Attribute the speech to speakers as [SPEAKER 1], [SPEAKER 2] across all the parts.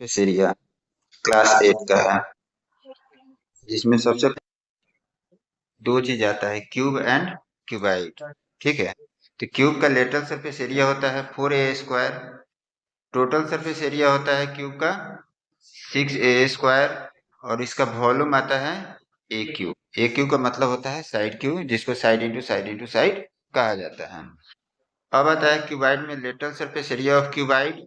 [SPEAKER 1] Surface area class 8 का है, जिसमें सबसे दो चीज आता है, क्यूब एंड क्यूबाइड। ठीक है, तो क्यूब का लेटरल सरफेस एरिया होता है 4a², टोटल सरफेस एरिया होता है क्यूब का 6a², और इसका वॉल्यूम आता है ए क्यूब। ए क्यूब का मतलब होता है साइड क्यूब, जिसको side into side into side कहा जाता है। अब आता है क्यूबाइड में lateral surface area of cuboid.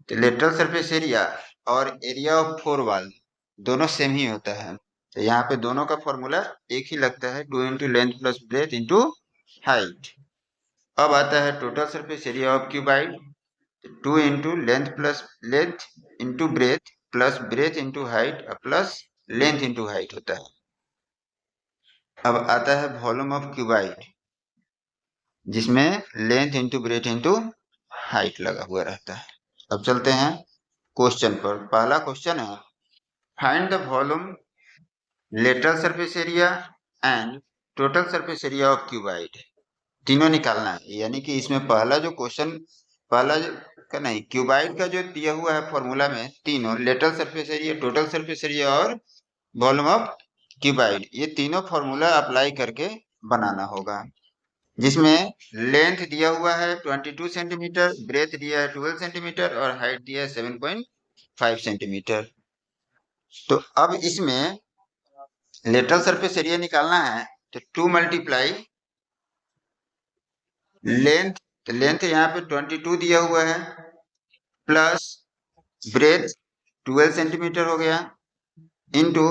[SPEAKER 1] तो लेटरल सरफेस एरिया और एरिया ऑफ फोर वॉल दोनों सेम ही होता है, तो यहाँ पे दोनों का फॉर्मूला एक ही लगता है, 2 into length plus breadth into height. अब आता है total surface area of cuboid, 2 into length into breadth plus breadth into height plus length into height होता है। अब आता है वॉल्यूम ऑफ क्यूबाइड, जिसमें length into breadth into height लगा हुआ रहता है। अब चलते हैं क्वेश्चन पर। पहला क्वेश्चन है, find the volume, lateral surface area and total surface area of cuboid. तीनों निकालना है, यानी कि इसमें पहला जो क्वेश्चन, पहला का नहीं, क्यूबाइड का जो दिया हुआ है फॉर्मूला में तीनों, lateral surface area, total surface area और वॉल्यूम ऑफ क्यूबाइड, ये तीनों फॉर्मूला अप्लाई करके बनाना होगा। जिसमें लेंथ दिया हुआ है 22 सेंटीमीटर, ब्रेथ दिया है 12 सेंटीमीटर और हाइट दिया है 7.5 सेंटीमीटर। तो अब इसमें लेटरल सरफेस एरिया निकालना है, तो 2 मल्टीप्लाई लेंथ, तो लेंथ यहाँ पे 22 दिया हुआ है, प्लस ब्रेथ 12 सेंटीमीटर हो गया, इंटू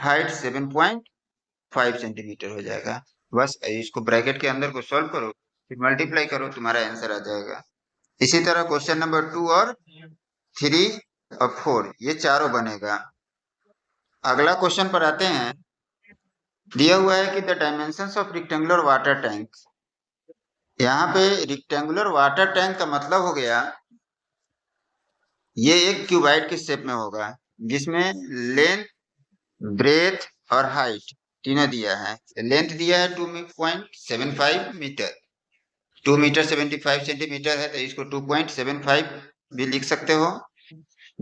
[SPEAKER 1] हाइट 7.5 सेंटीमीटर हो जाएगा। बस इसको ब्रैकेट के अंदर को सॉल्व करो, फिर मल्टीप्लाई करो, तुम्हारा आंसर आ जाएगा। इसी तरह क्वेश्चन नंबर 2 और 3 और 4 ये चारों बनेगा। अगला क्वेश्चन पर आते हैं। दिया हुआ है कि the dimensions of rectangular water tank. यहाँ पे रेक्टेंगुलर वाटर टैंक का मतलब हो गया, ये एक क्यूबाइड के शेप में होगा, जिसमें लेंथ, ब्रेथ और हाइट तीनों दिया है। लेंथ दिया है 2.75 मीटर, 2 मीटर 75 सेंटीमीटर है, तो इसको 2.75 भी लिख सकते हो।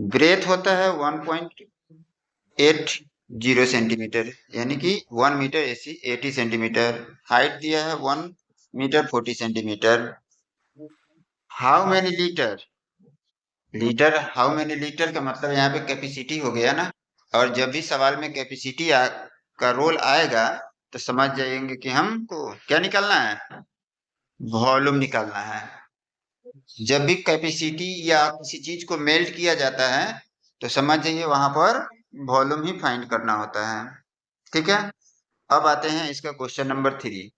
[SPEAKER 1] ब्रेथ होता है 1.80 सेंटीमीटर, यानी कि 1 मीटर 80 सेंटीमीटर। हाइट दिया है 1 metre 40 centimetre. How many litre, litre how many litre का मतलब यहाँ पे कैपेसिटी हो गया ना, और जब भी सवाल में कैपेसिटी का रोल आएगा तो समझ जाएंगे कि हमको क्या निकालना है, वॉल्यूम निकालना है। जब भी कैपेसिटी या किसी चीज को मेल्ट किया जाता है तो समझ जाइए वहां पर वॉल्यूम ही फाइंड करना होता है। ठीक है, अब आते हैं इसका question number 3,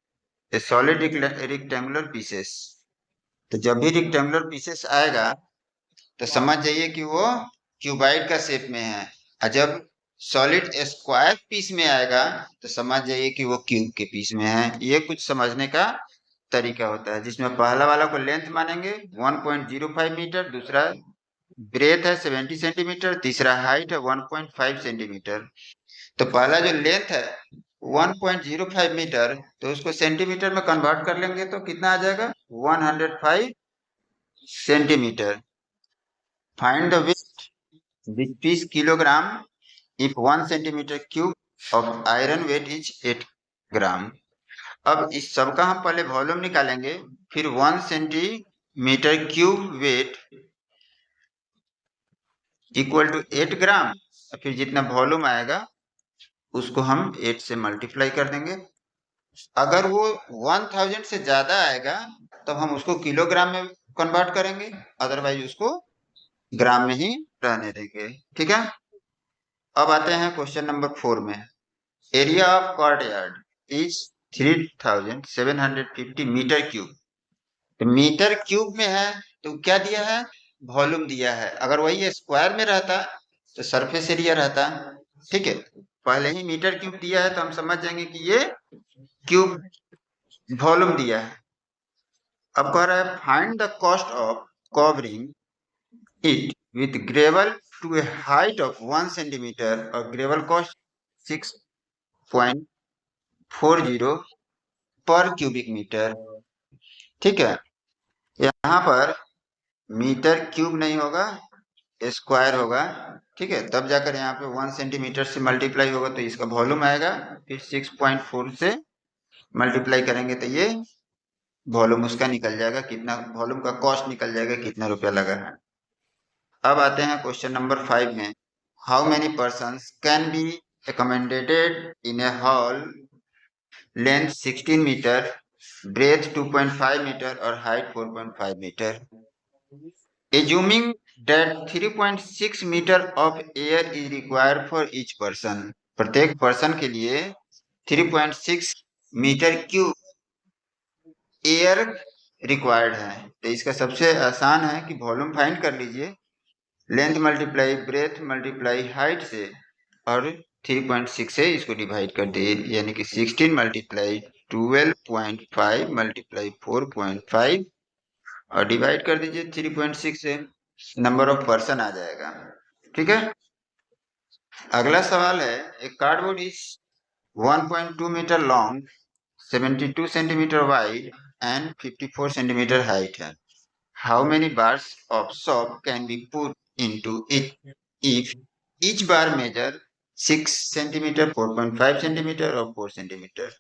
[SPEAKER 1] solid rectangular pieces. तो जब भी रेक्टेंगुलर पीसेस आएगा तो समझ जाइए कि वो क्यूबाइड का शेप में है, और जब सॉलिड स्क्वायर पीस में आएगा तो समझ जाइए कि वो क्यूब के पीस में है। ये कुछ समझने का तरीका होता है, जिसमें पहला वाला को लेंथ मानेंगे 1.05 मीटर, दूसरा ब्रेथ है 70 सेंटीमीटर, तीसरा हाइट है 1.5 सेंटीमीटर। तो पहला जो लेंथ है 1.05 मीटर, तो उसको सेंटीमीटर में कन्वर्ट कर लेंगे तो कितना आ जाएगा, 105 centimetre. Find the weight which is kilogram if 1 centimeter cube of iron weight is 8 ग्राम। अब इस सब का हम पहले वॉल्यूम निकालेंगे, फिर 1 centimetre cube weight equal to 8 gram, फिर जितना वॉल्यूम आएगा उसको हम 8 से मल्टीप्लाई कर देंगे। अगर वो 1000 से ज्यादा आएगा तो हम उसको किलोग्राम में कन्वर्ट करेंगे, अदरवाइज उसको ग्राम में ही रहने देंगे। ठीक है, अब आते हैं क्वेश्चन नंबर 4 में। Area of courtyard is 3750 metre cube. तो मीटर क्यूब में है तो क्या दिया है, वॉल्यूम दिया है। अगर वही स्क्वायर में रहता तो सरफेस एरिया रहता। ठीक है, पहले ही मीटर क्यूब दिया है तो हम समझ जाएंगे कि ये क्यूब वॉल्यूम दिया है। अब कह रहा है find the cost of covering it with gravel to a height of 1 centimetre, और ग्रेवल कॉस्ट 6.40 पर क्यूबिक मीटर। ठीक है, यहाँ पर मीटर क्यूब नहीं होगा, स्क्वायर होगा, ठीक है, तब जाकर यहाँ पे 1 सेंटीमीटर से मल्टीप्लाई होगा तो इसका वॉल्यूम आएगा, फिर 6.4 से मल्टीप्लाई करेंगे तो ये वॉल्यूम उसका निकल जाएगा, कितना वॉल्यूम का कॉस्ट निकल जाएगा, कितना रुपया लगा है। अब आते हैं क्वेश्चन नंबर 5 में। How many persons can be accommodated in a hall length 16 metre, breadth 2.5 metre और height 4.5 metre, assuming that 3.6 metre of air is required for each person, प्रत्येक पर्सन के लिए 3.6 मीटर क्यूब एयर रिक्वायर्ड है। तो इसका सबसे आसान है कि वॉल्यूम फाइंड कर लीजिए, length multiply breath multiply height से, और 3.6 से इसको डिवाइड कर दिए, यानी कि 16 मल्टीप्लाई 12.5 मल्टीप्लाई 4.5 और डिवाइड कर दीजिए 3.6 से, नंबर ऑफ पर्सन आ जाएगा। ठीक है, अगला सवाल है, एक cardboard is 1.2 metre long, 72 centimetre wide and 54 centimetre height है। How many bars of soap can be put into it if each bar measure 6 centimetre, 4.5 centimetre और 4 सेंटीमीटर।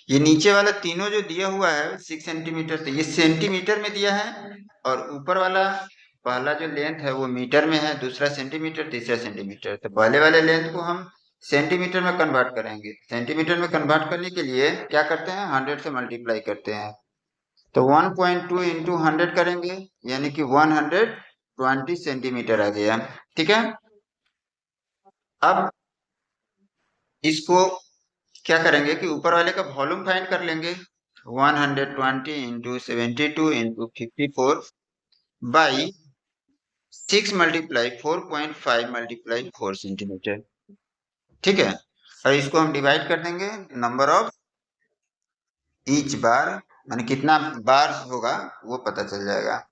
[SPEAKER 1] ये नीचे वाला तीनों जो दिया हुआ है 6 सेंटीमीटर, तो ये सेंटीमीटर में दिया है, और ऊपर वाला पहला जो लेंथ है वो मीटर में है, दूसरा सेंटीमीटर, तीसरा सेंटीमीटर। तो पहले वाले लेंथ को हम सेंटीमीटर में कन्वर्ट करेंगे। सेंटीमीटर में कन्वर्ट करने के लिए क्या करते हैं, 100 से मल्टीप्लाई करते हैं। तो 1.2 इंटू 100 करेंगे, यानी कि 120 सेंटीमीटर आ गया। ठीक है, अब इसको क्या करेंगे कि ऊपर वाले का वॉल्यूम फाइंड कर लेंगे, 120 into 72 into 54 by 6 multiply 4.5 multiply 4 centimetre. ठीक है, और इसको हम डिवाइड कर देंगे नंबर ऑफ ईच बार, माने कितना बार होगा वो पता चल जाएगा।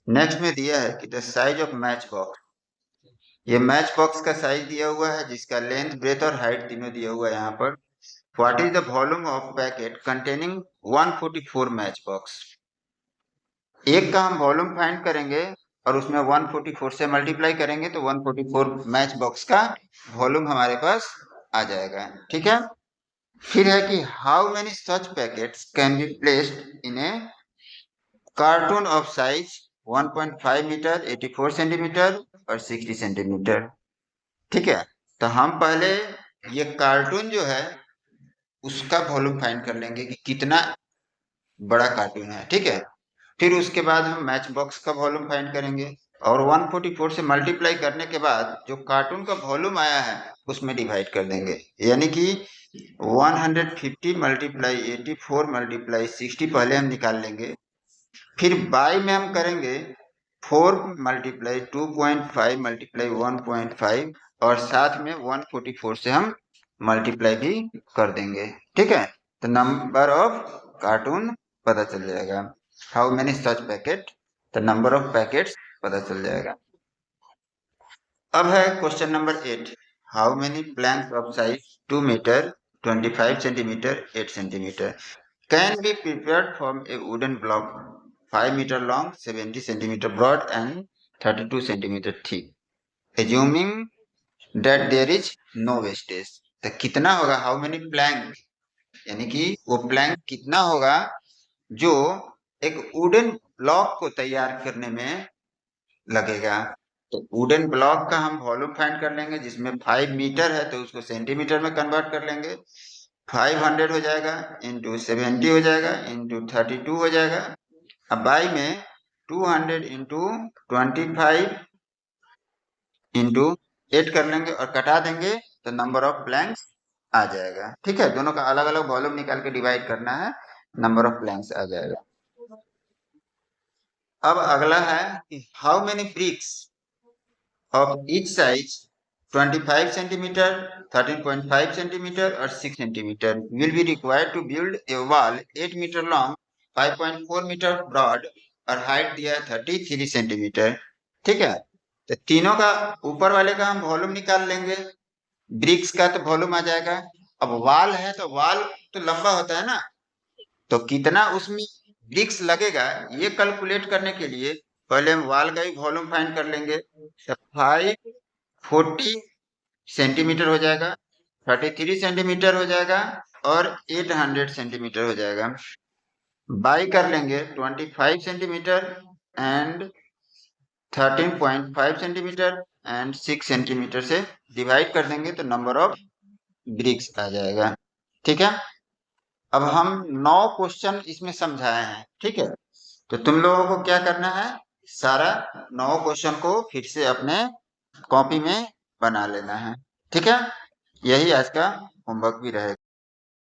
[SPEAKER 1] नेक्स्ट में दिया है कि the size of match box, ये मैच बॉक्स का साइज दिया हुआ है, जिसका लेंथ ब्रेथ और हाइट तीनों दिया हुआ है यहाँ पर। What is the volume of packet containing 144 match box. एक का हम वॉल्यूम फाइंड करेंगे और उसमें 144 से मल्टीप्लाई करेंगे तो 144 मैच बॉक्स का वॉल्यूम हमारे पास आ जाएगा। ठीक है, फिर है कि how many such packets can be placed in a carton of size 1.5 metre, 84 centimetre और 60 सेंटीमीटर। ठीक है, तो हम पहले ये कार्टून जो है उसका वॉल्यूम फाइंड कर लेंगे कि कितना बड़ा कार्टून है। ठीक है, फिर उसके बाद हम मैच बॉक्स का वॉल्यूम फाइंड करेंगे और 144 से मल्टीप्लाई करने के बाद जो कार्टून का वॉल्यूम आया है उसमें डिवाइड कर देंगे, यानी कि 150 मल्टीप्लाई 84 मल्टीप्लाई 60 पहले हम निकाल लेंगे, फिर बाई में हम करेंगे 4 मल्टीप्लाई 2.5 मल्टीप्लाई 1.5 और साथ में 144 से हम मल्टीप्लाई भी कर देंगे। ठीक है, तो नंबर ऑफ कार्टून पता चल जाएगा। How many such packet, the number of packets पता चल जाएगा। अब है question number 8, how many planks of size 2 metre, 25 centimetre, 8 centimetre can be prepared from a wooden block 5 metre long, 70 centimetre broad and 32 centimetre thick, assuming that there is no wastage। तो कितना होगा, how many Planck, यानी कि वो Planck कितना होगा जो एक वुडन ब्लॉक को तैयार करने में लगेगा। तो वुडन ब्लॉक का हम वॉल्यूम फाइंड कर लेंगे, जिसमें 5 मीटर है तो उसको सेंटीमीटर में कन्वर्ट कर लेंगे, 500 हो जाएगा इंटू 70 हो जाएगा इंटू 32 हो जाएगा, अब बाई में 200 इंटू 25 इंटू 8 कर लेंगे और कटा देंगे तो नंबर ऑफ प्लैंक्स आ जाएगा। ठीक है, दोनों का अलग अलग वॉल्यूम निकाल के डिवाइड करना है, नंबर ऑफ प्लैंक्स आ जाएगा। अब अगला है कि how many bricks of each size 25 centimetre, 13.5 centimetre और 6 centimetre will be required to build a wall 8 metre long, 5.4 metre broad और हाइट दिया है 33 सेंटीमीटर। ठीक है, तो तीनों का ऊपर वाले का हम वॉल्यूम निकाल लेंगे, ब्रिक्स का तो वॉल्यूम आ जाएगा। अब वॉल है तो वॉल तो लंबा होता है ना, तो कितना उसमें ब्रिक्स लगेगा ये कैलकुलेट करने के लिए पहले हम वॉल का ही वॉल्यूम फाइंड कर लेंगे। तो 540 सेंटीमीटर हो जाएगा, 33 सेंटीमीटर हो जाएगा और 800 सेंटीमीटर हो जाएगा। बाई कर लेंगे 25 centimetre and 13.5 centimetre and 6 centimetre से डिवाइड कर देंगे तो नंबर ऑफ ब्रिक्स आ जाएगा। ठीक है, अब हम 9 क्वेश्चन इसमें समझाए हैं। ठीक है, तो तुम लोगों को क्या करना है, सारा 9 क्वेश्चन को फिर से अपने कॉपी में बना लेना है। ठीक है, यही आज का होमवर्क भी रहेगा।